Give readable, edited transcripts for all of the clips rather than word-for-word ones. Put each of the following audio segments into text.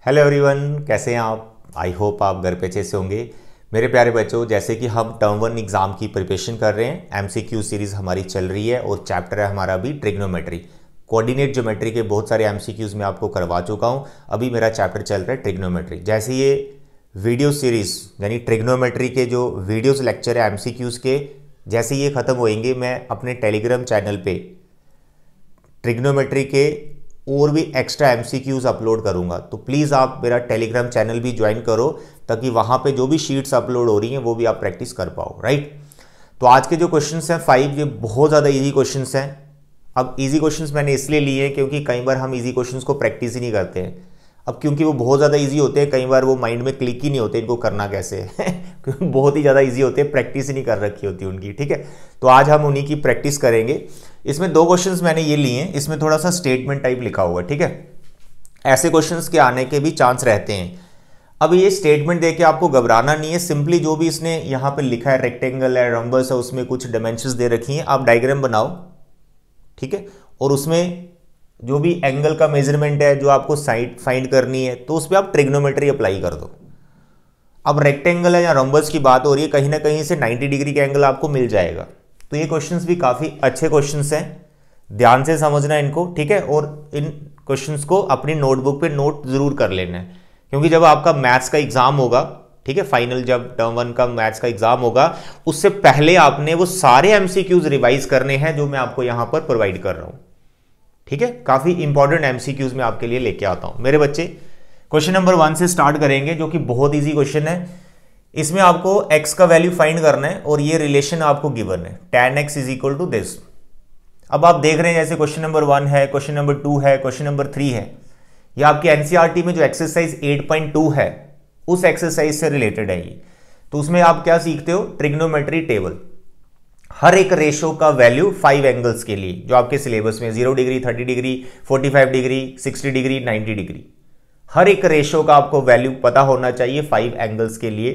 Hello everyone, कैसे हैं आप। आई होप आप घर पे अच्छे से होंगे। मेरे प्यारे बच्चों, जैसे कि हम टर्म 1 एग्ज़ाम की प्रिपरेशन कर रहे हैं, एमसीक्यू सीरीज़ हमारी चल रही है और चैप्टर है हमारा अभी ट्रिग्नोमेट्री। कोऑर्डिनेट ज्योमेट्री के बहुत सारे एमसीक्यूज़ मैं आपको करवा चुका हूं। अभी मेरा चैप्टर चल रहा है ट्रिग्नोमेट्री। जैसे ये वीडियो सीरीज़ यानी ट्रिग्नोमेट्री के जो वीडियोज़ लेक्चर है एमसीक्यूज़ के, जैसे ये ख़त्म होएंगे मैं अपने टेलीग्राम चैनल पर ट्रिग्नोमेट्री के और भी एक्स्ट्रा एमसीक्यूज़ अपलोड करूंगा। तो प्लीज़ आप मेरा टेलीग्राम चैनल भी ज्वाइन करो, ताकि वहाँ पे जो भी शीट्स अपलोड हो रही हैं वो भी आप प्रैक्टिस कर पाओ। राइट। तो आज के जो क्वेश्चंस हैं 5, ये बहुत ज़्यादा इजी क्वेश्चंस हैं। अब इजी क्वेश्चंस मैंने इसलिए लिए हैं क्योंकि कई बार हम इजी क्वेश्चंस को प्रैक्टिस ही नहीं करते हैं। अब क्योंकि वो बहुत ज़्यादा ईजी होते हैं, कई बार वो माइंड में क्लिक ही नहीं होते इनको करना कैसे है क्योंकि बहुत ही ज़्यादा ईजी होते हैं, प्रैक्टिस ही नहीं कर रखी होती उनकी। ठीक है, तो आज हम उन्हीं की प्रैक्टिस करेंगे। इसमें 2 क्वेश्चंस मैंने ये लिए हैं, इसमें थोड़ा सा स्टेटमेंट टाइप लिखा हुआ है। ठीक है, ऐसे क्वेश्चंस के आने के भी चांस रहते हैं। अब ये स्टेटमेंट देके आपको घबराना नहीं है। सिंपली जो भी इसने यहाँ पे लिखा है, रेक्टेंगल है, रम्बस है, उसमें कुछ डायमेंशंस दे रखी हैं, आप डायग्राम बनाओ। ठीक है, और उसमें जो भी एंगल का मेजरमेंट है जो आपको साइड फाइंड करनी है, तो उस पर आप ट्रिग्नोमेट्री अप्लाई कर दो। अब रेक्टेंगल है या रम्बस की बात हो रही है, कहीं ना कहीं से 90 डिग्री का एंगल आपको मिल जाएगा। तो ये क्वेश्चंस भी काफ़ी अच्छे क्वेश्चंस हैं, ध्यान से समझना इनको। ठीक है, और इन क्वेश्चंस को अपनी नोटबुक पे नोट जरूर कर लेना है, क्योंकि जब आपका मैथ्स का एग्जाम होगा, ठीक है, फाइनल जब टर्म 1 का मैथ्स का एग्जाम होगा, उससे पहले आपने वो सारे एमसीक्यूज रिवाइज करने हैं जो मैं आपको यहां पर प्रोवाइड कर रहा हूं। ठीक है, काफी इंपॉर्टेंट एमसीक्यूज मैं आपके लिए लेके आता हूं। मेरे बच्चे, क्वेश्चन नंबर 1 से स्टार्ट करेंगे, जो कि बहुत ईजी क्वेश्चन है। इसमें आपको x का वैल्यू फाइंड करना है और ये रिलेशन आपको गिवन है, tan x is equal to this. अब आप देख रहे हैं जैसे क्वेश्चन नंबर 1 है, क्वेश्चन नंबर 2 है, क्वेश्चन नंबर 3 है। ये आपके एनसीईआरटी में जो एक्सरसाइज 8.2 है उस एक्सरसाइज से रिलेटेड है ये। तो उसमें आप क्या सीखते हो, ट्रिग्नोमेट्री टेबल। हर एक रेशो का वैल्यू 5 एंगल्स के लिए जो आपके सिलेबस में 0 degree, 30 degree, 45 degree, 60 degree, 90 degree, हर एक रेशो का आपको वैल्यू पता होना चाहिए 5 एंगल्स के लिए।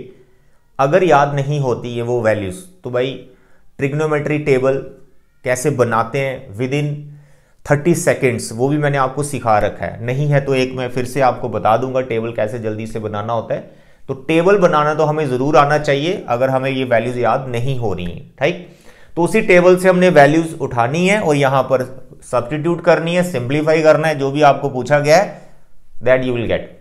अगर याद नहीं होती है वो वैल्यूज, तो भाई ट्रिग्नोमेट्री टेबल कैसे बनाते हैं विद इन 30 सेकेंड्स, वो भी मैंने आपको सिखा रखा है। नहीं है तो एक मैं फिर से आपको बता दूंगा टेबल कैसे जल्दी से बनाना होता है। तो टेबल बनाना तो हमें जरूर आना चाहिए अगर हमें ये वैल्यूज याद नहीं हो रही हैं। ठीक, तो उसी टेबल से हमने वैल्यूज उठानी है और यहां पर सब्स्टिट्यूट करनी है, सिंप्लीफाई करना है, जो भी आपको पूछा गया है दैट यू विल गेट।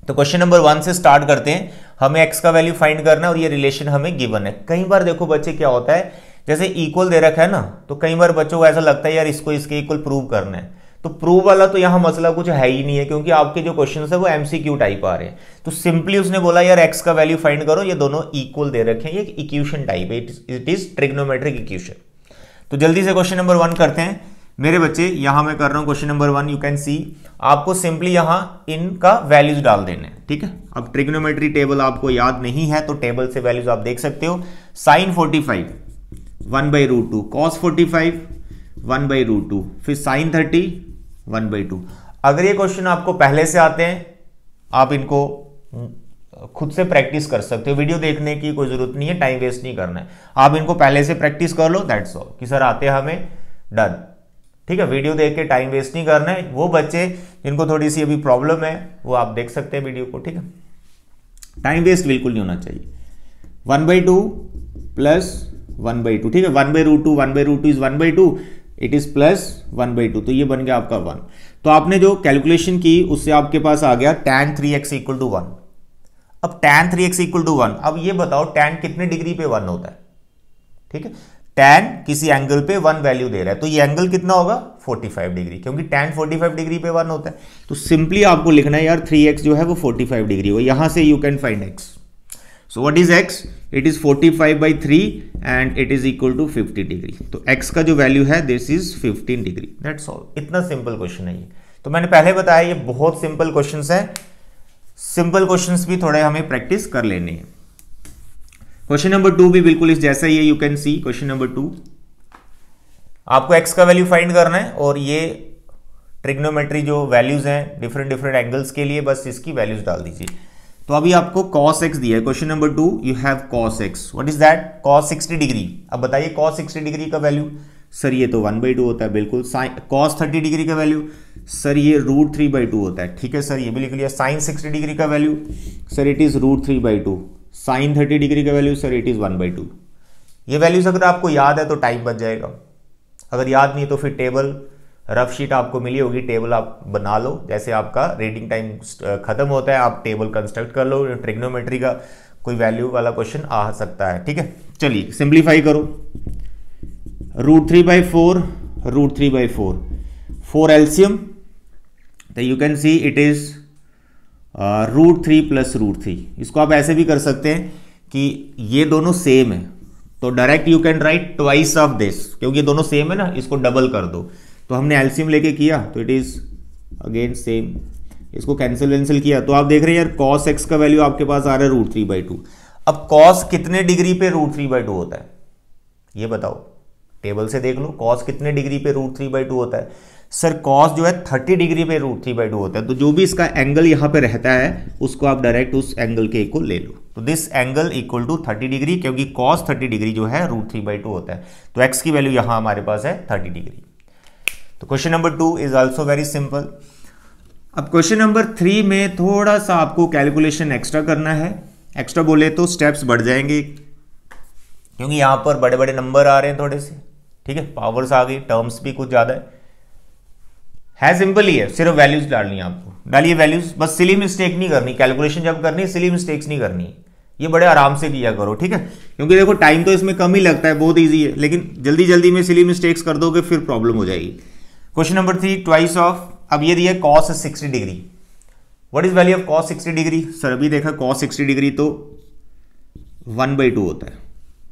तो क्वेश्चन नंबर 1 से स्टार्ट करते हैं। हमें x का वैल्यू फाइंड करना है और ये रिलेशन हमें गिवन है। कई बार देखो बच्चे क्या होता है, जैसे इक्वल दे रखा है ना, तो कई बार बच्चों को ऐसा लगता है यार इसको इसके इक्वल प्रूव करना है। तो प्रूव वाला तो यहां मसला कुछ है ही नहीं है, क्योंकि आपके जो क्वेश्चन है वो एमसीक्यू टाइप आ रहे हैं। तो सिंपली उसने बोला यार x का वैल्यू फाइंड करो, ये दोनों इक्वल दे रखे हैं, ये इक्वेशन टाइप है, इट इज ट्रिग्नोमेट्रिक इक्वेशन। तो जल्दी से क्वेश्चन नंबर 1 करते हैं मेरे बच्चे। यहां मैं कर रहा हूं question number 1, you can see. आपको सिंपली यहां इनका वैल्यूज डाल देने। ठीक है, अब ट्रिग्नोमेट्री टेबल आपको याद नहीं है तो टेबल से वैल्यूज आप देख सकते हो। साइन 45 1/√2, कॉस 45 1/√2, फिर साइन 30 1/2। अगर ये क्वेश्चन आपको पहले से आते हैं, आप इनको खुद से प्रैक्टिस कर सकते हो, वीडियो देखने की कोई जरूरत नहीं है, टाइम वेस्ट नहीं करना है। आप इनको पहले से प्रैक्टिस कर लो, दैट्स ऑल, कि सर आते हैं हमें, डन। ठीक है, वीडियो देख के टाइम वेस्ट नहीं करना है। वो बच्चे जिनको थोड़ी सी अभी प्रॉब्लम है वो आप देख सकते हैं वीडियो को। ठीक है, टाइम वेस्ट बिल्कुल नहीं होना चाहिए। 1/2 प्लस 1/2, ठीक है, 1/√2, 1/√2 इज 1/2, इट इज प्लस 1/2, तो ये बन गया आपका 1। तो आपने जो कैलकुलेशन की उससे आपके पास आ गया tan 3x इक्वल टू 1। अब tan 3x इक्वल टू 1, अब ये बताओ tan कितने डिग्री पे 1 होता है। ठीक है, tan किसी एंगल पे 1 वैल्यू दे रहा है, तो ये एंगल कितना होगा 45 डिग्री, क्योंकि tan 45 डिग्री पे 1 होता है। तो सिंपली आपको लिखना है यार 3x जो है वो 45 डिग्री हो, यहां से you can find x। So what is x, it is 45/3 and it is equal to 50 degree. तो x का जो वैल्यू है this is 15 degree, that's all. इतना सिंपल क्वेश्चन है ये। तो मैंने पहले बताया ये बहुत सिंपल क्वेश्चन है, सिंपल क्वेश्चन भी थोड़े हमें प्रैक्टिस कर लेने हैं। क्वेश्चन नंबर 2 भी बिल्कुल इस जैसा ही है, you can see. Question number 2, आपको x का वैल्यू फाइंड करना है और ये ट्रिग्नोमेट्री जो वैल्यूज हैं डिफरेंट एंगल्स के लिए, बस इसकी वैल्यूज डाल दीजिए। तो अभी आपको cos x दिया है, question number 2, you have cos x, what is that, cos 60 degree. अब बताइए cos 60 डिग्री का वैल्यू सर ये तो 1/2 होता है, बिल्कुल। कॉस 30 डिग्री का वैल्यू, सर ये √3/2 होता है, ठीक है सर, ये भी लिख लिया। साइन 60 डिग्री का value, sir it is √3/2। Sine 30 degree का वैल्यू, सर इट इज़ 1/2। ये वैल्यूज अगर आपको याद है तो टाइम बच जाएगा, अगर याद नहीं तो फिर टेबल रफ शीट आपको मिली होगी, टेबल आप बना लो, जैसे आपका रीडिंग टाइम खत्म होता है आप टेबल कंस्ट्रक्ट कर लो। ट्रिग्नोमेट्री का कोई वैल्यू वाला क्वेश्चन आ सकता है, ठीक है। चलिए सिंप्लीफाई करो। √3/4, √3/4, 4 एल्सियम, तो you can see it is √3 + √3। इसको आप ऐसे भी कर सकते हैं कि ये दोनों सेम है, तो direct you can write twice of this, क्योंकि ये दोनों सेम है ना, इसको डबल कर दो। तो हमने एल्सियम लेके किया तो इट इज अगेन सेम, इसको कैंसिल किया तो आप देख रहे हैं यार cos x का वैल्यू आपके पास आ रहा है √3/2। अब cos कितने डिग्री पे √3/2 होता है ये बताओ, टेबल से देख लो cos कितने डिग्री पे √3/2 होता है। सर cos जो है 30 डिग्री पे √3/2 होता है, तो जो भी इसका एंगल यहाँ पे रहता है उसको आप डायरेक्ट उस एंगल के इक्वल ले लो। तो this angle equal to 30 degree, क्योंकि cos 30 डिग्री जो है √3/2 होता है, तो x की वैल्यू यहाँ हमारे पास है 30 डिग्री। तो question number 2 is also very simple. अब क्वेश्चन नंबर 3 में थोड़ा सा आपको कैलकुलेशन एक्स्ट्रा करना है। एक्स्ट्रा बोले तो स्टेप्स बढ़ जाएंगे, क्योंकि यहाँ पर बड़े बड़े नंबर आ रहे हैं थोड़े से, ठीक है, पावर्स आ गई, टर्म्स भी कुछ ज़्यादा है सिंपल ही है, सिर्फ वैल्यूज डालनी है आपको। डालिए वैल्यूज, बस सिली मिस्टेक नहीं करनी, कैलकुलेशन जब करनी है सिली मिस्टेक्स नहीं करनी, ये बड़े आराम से किया करो, ठीक है। क्योंकि देखो टाइम तो इसमें कम ही लगता है, बहुत ईजी है, लेकिन जल्दी जल्दी में सिली मिस्टेक्स कर दोगे फिर प्रॉब्लम हो जाएगी। क्वेश्चन नंबर 3, ट्वाइस ऑफ, अब ये दिया cos 60 degree. What is value of cos 60 degree? Sir अभी देखा cos 60 डिग्री तो 1/2 होता है,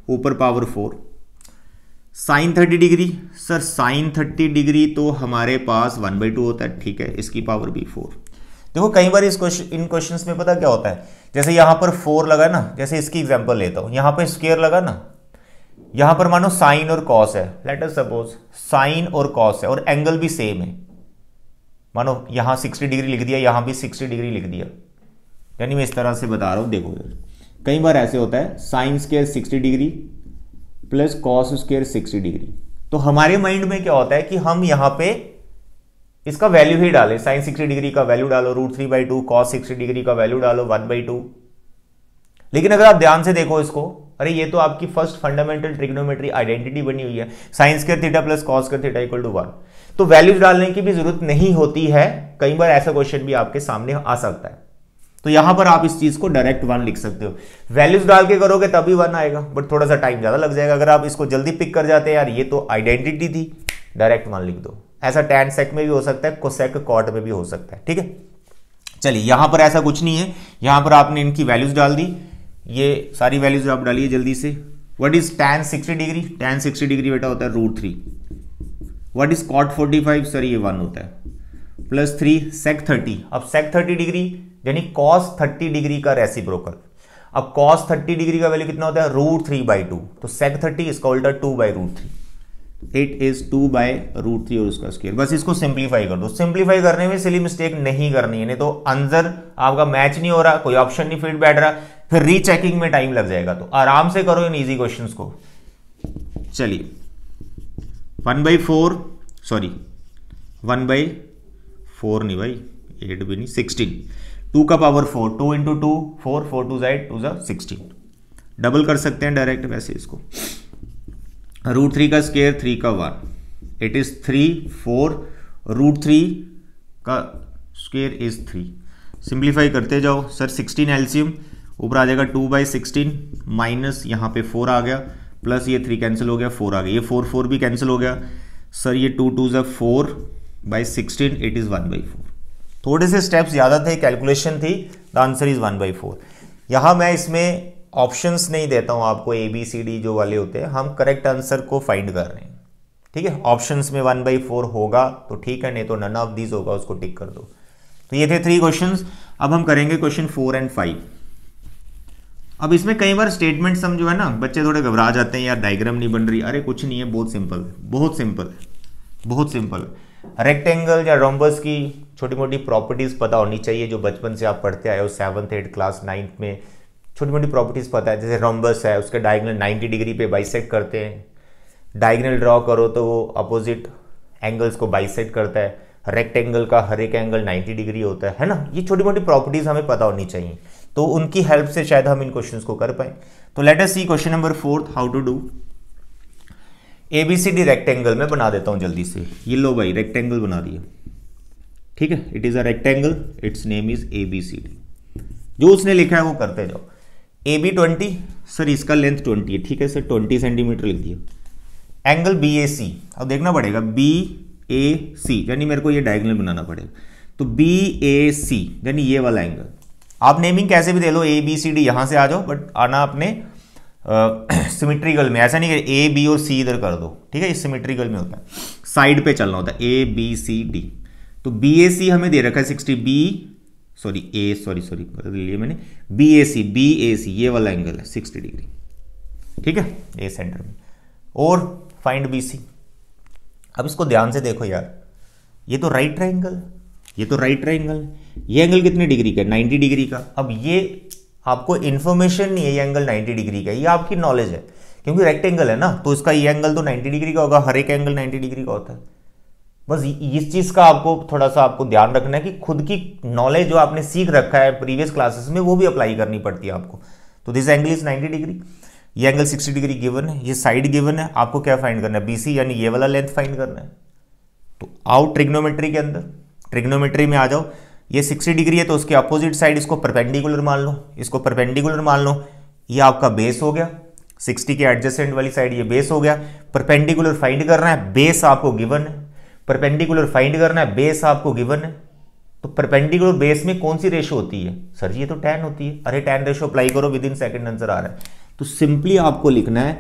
ऊपर power 4। Sine 30 degree, sir sine 30 degree तो हमारे पास 1/2 होता है, ठीक है, इसकी पावर भी 4। देखो कई बार इन क्वेश्चंस में पता क्या होता है, जैसे यहां पर 4 लगा ना, जैसे इसकी एग्जांपल लेता हूं, यहां पर स्क्वायर लगा ना, यहां पर मानो साइन और कॉस है, लेट अस सपोज साइन और कॉस है और एंगल भी सेम है, मानो यहां 60 डिग्री लिख दिया, यहां भी 60 डिग्री लिख दिया, यानी मैं इस तरह से बता रहा हूं। देखो कई बार ऐसे होता है sine square 60 degree plus cos square 60 degree, तो हमारे माइंड में क्या होता है कि हम यहां पे इसका वैल्यू ही डालें, साइन 60 डिग्री का वैल्यू डालो √3/2, कॉस 60 डिग्री का वैल्यू डालो 1/2। लेकिन अगर आप ध्यान से देखो इसको, अरे ये तो आपकी फर्स्ट फंडामेंटल ट्रिग्नोमेट्री आइडेंटिटी बनी हुई है, sine square theta plus cos square theta equal to 1, तो वैल्यूज डालने की भी जरूरत नहीं होती है। कई बार ऐसा क्वेश्चन भी आपके सामने आ सकता है, तो यहां पर आप इस चीज को डायरेक्ट 1 लिख सकते हो। वैल्यूज डाल के करोगे तभी 1 आएगा, बट थोड़ा सा टाइम ज्यादा लग जाएगा। अगर आप इसको जल्दी पिक कर जाते हैं, यार ये तो आइडेंटिटी थी, डायरेक्ट 1 लिख दो। ऐसा टैन सेक में भी हो सकता है, कोसेक कॉट में भी हो सकता है, ठीक है। चलिए यहां पर ऐसा कुछ नहीं है, यहां पर आपने इनकी वैल्यूज डाल दी, ये सारी वैल्यूज आप डालिए जल्दी से। What is tan 60 degree? tan 60 degree बेटा होता है √3। What is cot 45? सर ये 1 होता है, प्लस 3 sec 30। अब sec 30 डिग्री यानी cos 30 डिग्री का रेसिप्रोकल। अब cos 30 डिग्री का वैल्यू कितना होता है? √3/2, तो sec 30 इसका उल्टा 2/√3, इट इज 2/√3 और उसका स्क्वायर। बस इसको सिंप्लीफाई कर दो। सिंप्लीफाई करने में सिली मिस्टेक नहीं करनी है, नहीं तो आंसर आपका मैच नहीं हो रहा, कोई ऑप्शन नहीं फिट बैठ रहा, फिर रीचेकिंग में टाइम लग जाएगा। तो आराम से करो इन इजी क्वेश्चंस को। चलिए 1/4, सॉरी 1/4 नहीं भाई, 8 भी नहीं, 16, 2 का पावर 4, 2 × 2 4, 4 2 2 16। डबल कर सकते हैं डायरेक्ट वैसे इसको, √3 का स्क्वायर 3 का 1, इट इज 3 4, √3 का स्क्वायर इज 3। सिंप्लीफाई करते जाओ। सर 16 एलसीएम ऊपर आ जाएगा 2/16 माइनस यहाँ पे 4 आ गया, प्लस ये 3 कैंसिल हो गया, 4 आ गया, ये 4 4 भी कैंसिल हो गया। सर ये 2 2 4/16, इट इज 1/4। थोड़े से स्टेप्स ज़्यादा थे, कैलकुलेशन थी, द आंसर इज 1/4। यहाँ मैं इसमें ऑप्शंस नहीं देता हूँ आपको, ABCD जो वाले होते हैं, हम करेक्ट आंसर को फाइंड कर रहे हैं, ठीक है। ऑप्शंस में 1/4 होगा तो ठीक है, नहीं तो नन ऑफ दीज होगा, उसको टिक कर दो। तो ये थे 3 क्वेश्चंस। अब हम करेंगे क्वेश्चन 4 और 5। अब इसमें कई बार स्टेटमेंट हम जो है ना, बच्चे थोड़े घबरा जाते हैं, यार डायग्राम नहीं बन रही। अरे कुछ नहीं है, बहुत सिंपल है, बहुत सिंपल है, बहुत सिंपल है। रेक्टेंगल या रोम्बस की छोटी मोटी प्रॉपर्टीज पता होनी चाहिए, जो बचपन से आप पढ़ते आए हो 7th 8th क्लास 9th में, छोटी मोटी प्रॉपर्टीज पता है। जैसे रोम्बस है, उसके डायगोनल 90 डिग्री पे बाइसेक्ट करते हैं, डायगोनल ड्रॉ करो तो वो अपोजिट एंगल्स को बाइसेक्ट करता है, रेक्टेंगल का हर एक एंगल 90 डिग्री होता है ना। ये छोटी मोटी प्रॉपर्टीज हमें पता होनी चाहिए, तो उनकी हेल्प से शायद हम इन क्वेश्चंस को कर पाए। तो let us see question number 4 how to do. ABCD rectangle में बना देता हूं जल्दी से। ये लो भाई रेक्टेंगल बना दिया, ठीक है, it is a rectangle, it's name is ABCD। जो उसने लिखा है वो करते जाओ। AB 20, सर इसका लेंथ 20 है, ठीक है सर 20 सेंटीमीटर लिख दिया। एंगल BAC, अब देखना पड़ेगा BAC यानी मेरे को ये डायगोनल बनाना पड़ेगा, तो BAC यानी ये वाला एंगल। आप नेमिंग कैसे भी दे लो, ABCD यहां से आ जाओ, बट आना अपने सिमेट्रिकल में, ऐसा नहीं कि A B और C इधर कर दो, ठीक है, इस सिमेट्रिकल में होता है, साइड पे चलना होता है ABCD। तो BAC हमें दे रखा है 60, बदल लिया मैंने, BAC ये वाला एंगल है 60 डिग्री, ठीक है, ए सेंटर में। और फाइंड BC। अब इसको ध्यान से देखो यार, ये तो राइट ट्रायंगल, ये एंगल कितने डिग्री का है, 90 डिग्री का। अब ये आपको इंफॉर्मेशन नहीं है ये एंगल 90 डिग्री का, ये आपकी नॉलेज है, क्योंकि रेक्टेंगल है ना, तो इसका ये एंगल तो 90 डिग्री का होगा, हर एक एंगल 90 डिग्री का होता है। बस इस चीज का आपको थोड़ा सा आपको ध्यान रखना है कि खुद की नॉलेज जो आपने सीख रखा है प्रीवियस क्लासेस में वो भी अप्लाई करनी पड़ती है आपको। तो दिस एंगल इज 90 डिग्री, ये एंगल 60 डिग्री गिवन है, ये साइड गिवन है, आपको क्या फाइंड करना है, BC यानी ये वाला लेंथ फाइंड करना है। तो आओ ट्रिग्नोमेट्री के अंदर, ट्रिग्नोमेट्री में आ जाओ। ये 60 डिग्री है तो उसके अपोजिट साइड इसको परपेंडिकुलर मान लो, इसको परपेंडिकुलर मान लो, ये आपका बेस हो गया, 60 के एडजेसेंट वाली साइड ये बेस हो गया। परपेंडिकुलर फाइंड करना है, बेस आपको गिवन है, परपेंडिकुलर फाइंड करना है, बेस आपको गिवन है। तो परपेंडिकुलर बेस में कौन सी रेशो होती है, सर जी ये तो tan होती है। अरे tan रेशो अप्लाई करो, विद इन सेकंड आंसर आ रहा है। तो सिंपली आपको लिखना है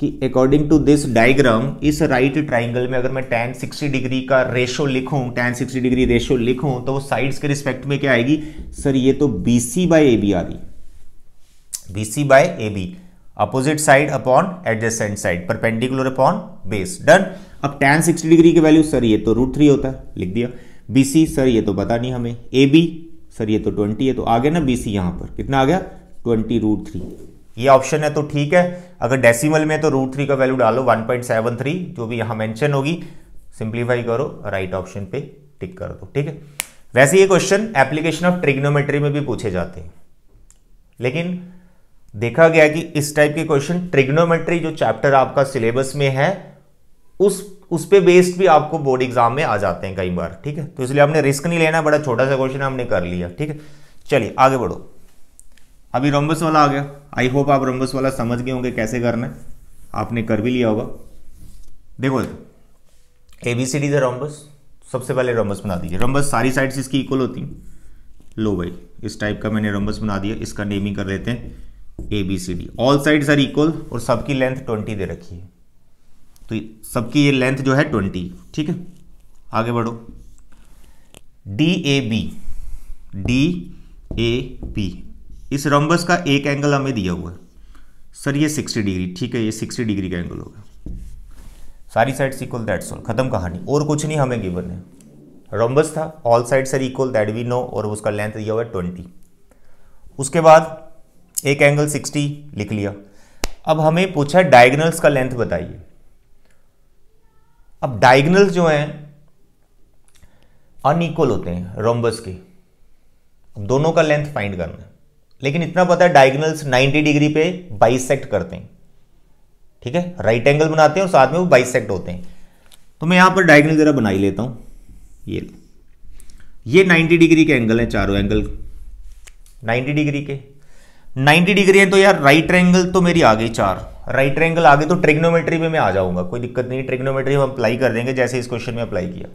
कि अकॉर्डिंग टू दिस डायग्राम, इस राइट ट्राइंगल में अगर मैं tan 60 डिग्री का रेशो लिखूं, tan 60 डिग्री रेशो लिखूं, तो वो साइड्स के रिस्पेक्ट में क्या आएगी, सर ये तो BC/AB आ रही, BC/AB, opposite side upon adjacent side, perpendicular upon base, done. अब tan 60 डिग्री की वैल्यू, सर ये तो √3 होता है, लिख दिया। BC, सर ये तो पता नहीं हमें। AB, सर ये तो 20 है, तो आ गया ना BC, यहां पर कितना आ गया 20√3। ये ऑप्शन है तो ठीक है, अगर डेसिमल में तो √3 का वैल्यू डालो 1.73, जो भी यहां मेंशन होगी, सिंप्लीफाई करो, राइट ऑप्शन पे टिक कर दो, ठीक है। वैसे ये क्वेश्चन एप्लीकेशन ऑफ ट्रिग्नोमेट्री में भी पूछे जाते हैं, लेकिन देखा गया कि इस टाइप के क्वेश्चन ट्रिग्नोमेट्री जो चैप्टर आपका सिलेबस में है उस पे बेस्ड भी आपको बोर्ड एग्जाम में आ जाते हैं कई बार, ठीक है। तो इसलिए आपने रिस्क नहीं लेना, बड़ा छोटा सा क्वेश्चन हमने कर लिया, ठीक है। चलिए आगे बढ़ो। अभी रोम्बस वाला आ गया, आई होप आप रोम्बस वाला समझ गए होंगे कैसे करना है, आपने कर भी लिया होगा। देखो ABCD इज रोम्बस, सबसे पहले रोम्बस बना दीजिए। रोम्बस सारी साइड्स इसकी इक्वल होती हैं। लो भाई इस टाइप का मैंने रोम्बस बना दिया, इसका नेमिंग कर लेते हैं ABCD। All sides are equal और सबकी लेंथ 20 दे रखी है, तो सबकी ये लेंथ जो है 20, ठीक है। आगे बढ़ो। DAB, इस रोम्बस का एक एंगल हमें दिया हुआ है, सर ये 60 डिग्री, ठीक है, ये 60 डिग्री का एंगल होगा। सारी साइड्स इक्वल, दैट्स ऑल, खत्म कहानी, और कुछ नहीं हमें गिवन है। रोम्बस था, all sides are equal, that we know, और उसका लेंथ दिया हुआ है 20। उसके बाद एक एंगल 60 लिख लिया। अब हमें पूछा डायगोनल्स का लेंथ बताइए। अब डायगोनल्स जो हैं अनइक्वल होते हैं रोम्बस के, अब दोनों का लेंथ फाइंड करना है, लेकिन इतना पता है डायगोनल्स 90 डिग्री पे बाइसेक्ट करते हैं, ठीक है, राइट एंगल बनाते हैं और साथ में वो बाइसेक्ट होते हैं। तो मैं यहां पर डायगोनल जरा बना ही लेता हूं। ये 90 डिग्री के एंगल है, चारों एंगल 90 डिग्री के। 90 डिग्री है तो यार राइट ट्रायंगल तो मेरी आ गई 4, राइट ट्रायंगल आ गई तो ट्रिग्नोमेट्री में मैं आ जाऊंगा, कोई दिक्कत नहीं, ट्रिग्नोमेट्री हम अप्लाई कर देंगे जैसे इस क्वेश्चन में अप्लाई किया।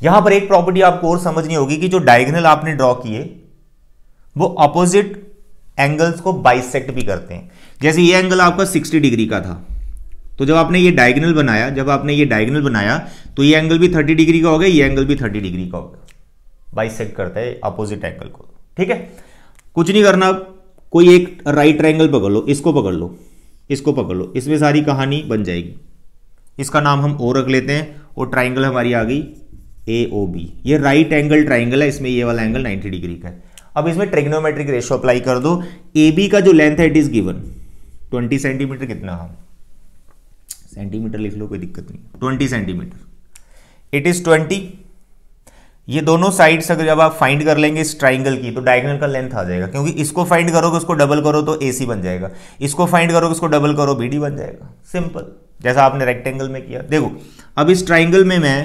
यहां पर एक प्रॉपर्टी आपको और समझनी होगी कि जो डायगोनल आपने ड्रॉ किए वो अपोजिट एंगल्स को बाइसेक्ट भी करते हैं। जैसे ये एंगल आपका 60 डिग्री का था, तो जब आपने ये डायगोनल बनाया, तो ये एंगल भी 30 डिग्री का हो गया, ये एंगल भी 30 डिग्री का हो गया, बाइसेक्ट करता है अपोजिट एंगल को, ठीक है। कुछ नहीं करना, कोई एक राइट ट्रायंगल पकड़ लो, इसको पकड़ लो, इसको पकड़ लो, इसमें सारी कहानी बन जाएगी। इसका नाम हम ओ रख लेते हैं, और ट्रायंगल हमारी आ गई AOB। ये राइट एंगल ट्रायंगल है, इसमें ये वाला एंगल 90 डिग्री का है। अब इसमें ट्रिग्नोमेट्रिक रेशियो अप्लाई कर दो। AB का जो लेंथ है इट इज गिवन 20 सेंटीमीटर, कितना हम सेंटीमीटर लिख लो, कोई दिक्कत नहीं, 20 सेंटीमीटर, इट इज 20। ये दोनों साइड्स अगर जब आप फाइंड कर लेंगे इस ट्राइंगल की तो डायगोनल का लेंथ आ जाएगा, क्योंकि इसको फाइंड करोगे उसको डबल करो तो AC बन जाएगा, इसको फाइंड करोगे उसको डबल करो BD बन जाएगा, सिंपल, जैसा आपने रेक्टेंगल में किया। देखो अब इस ट्राइंगल में मैं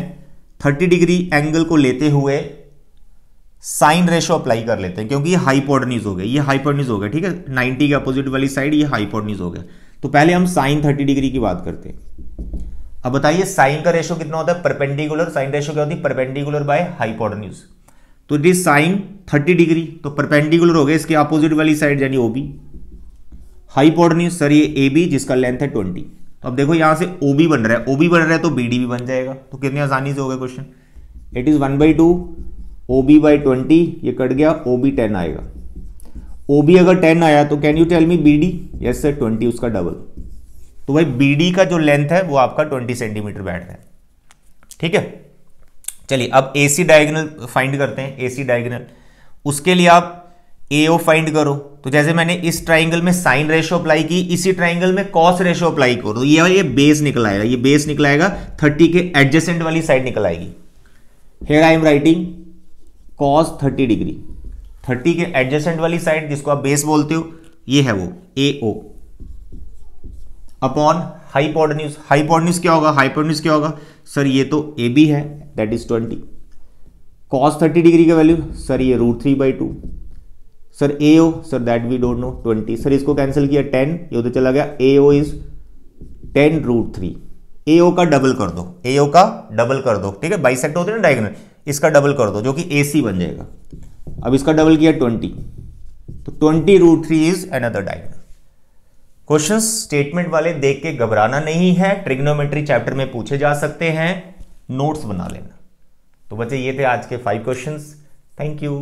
30 डिग्री एंगल को लेते हुए साइन रेशो अप्लाई कर लेते हैं, क्योंकि ये हाइपोटेन्यूज हो गया, ये हाइपोटेन्यूज हो गया, ठीक है, 90 के अपोजिट वाली साइड ये हाइपोटेन्यूज हो गया। तो पहले हम साइन 30 डिग्री की बात करते हैं। अब बताइए साइन का रेशो कितना होता है, परपेंडिकुलर, साइन रेशो क्या होती है, परपेंडिकुलर बाय हाइपोटेन्यूज। तो इट इज साइन 30 डिग्री, तो परपेंडिकुलर हो गया इसके अपोजिट वाली साइड यानी OB, हाइपोटेन्यूज सर ये AB जिसका लेंथ है 20। तो अब देखो यहां से OB बन रहा है, OB बन रहा है तो BD भी बन जाएगा, तो कितनी आसानी से हो गया क्वेश्चन। इट इज 1/2 OB/20, ये कट गया, OB 10 आएगा। OB अगर 10 आया तो can you tell me BD, yes sir 20 उसका डबल। तो भाई BD का जो लेंथ है वो आपका 20 सेंटीमीटर बैठ रहा है, ठीक है। चलिए अब AC डायगोनल फाइंड करते हैं, AC डायगोनल, उसके लिए आप AO फाइंड करो। तो जैसे मैंने इस ट्राइंगल में साइन रेशो अप्लाई की, इसी ट्राइंगल में कॉस रेशो अप्लाई करो, तो ये बेस निकल आएगा, ये बेस निकल आएगा 30 के एडजेसेंट वाली साइड निकल आएगी। Here I am writing cos 30 degree, 30 के एडजेसेंट वाली साइड जिसको आप बेस बोलते हो, ये है वो AO अपॉन हाइपोटेन्यूज। हाइपोटेन्यूज क्या होगा, हाइपोटेन्यूज क्या होगा सर, ये तो AB है दैट इज 20, cos 30 डिग्री का वैल्यू सर ये √3/2, sir AO sir that we don't know 20, sir इसको कैंसिल किया 10, ये उधर चला गया, AO इज 10√3। AO का डबल कर दो, AO का डबल कर दो, ठीक है, बाइसेक्ट होते हैं ना डायगोनल, इसका डबल कर दो जो कि AC बन जाएगा। अब इसका डबल किया 20, तो 20√3 is another diagonal. Questions statement वाले देख के घबराना नहीं है, ट्रिग्नोमेट्री चैप्टर में पूछे जा सकते हैं, नोट्स बना लेना। तो बच्चे ये थे आज के 5 क्वेश्चंस, थैंक यू।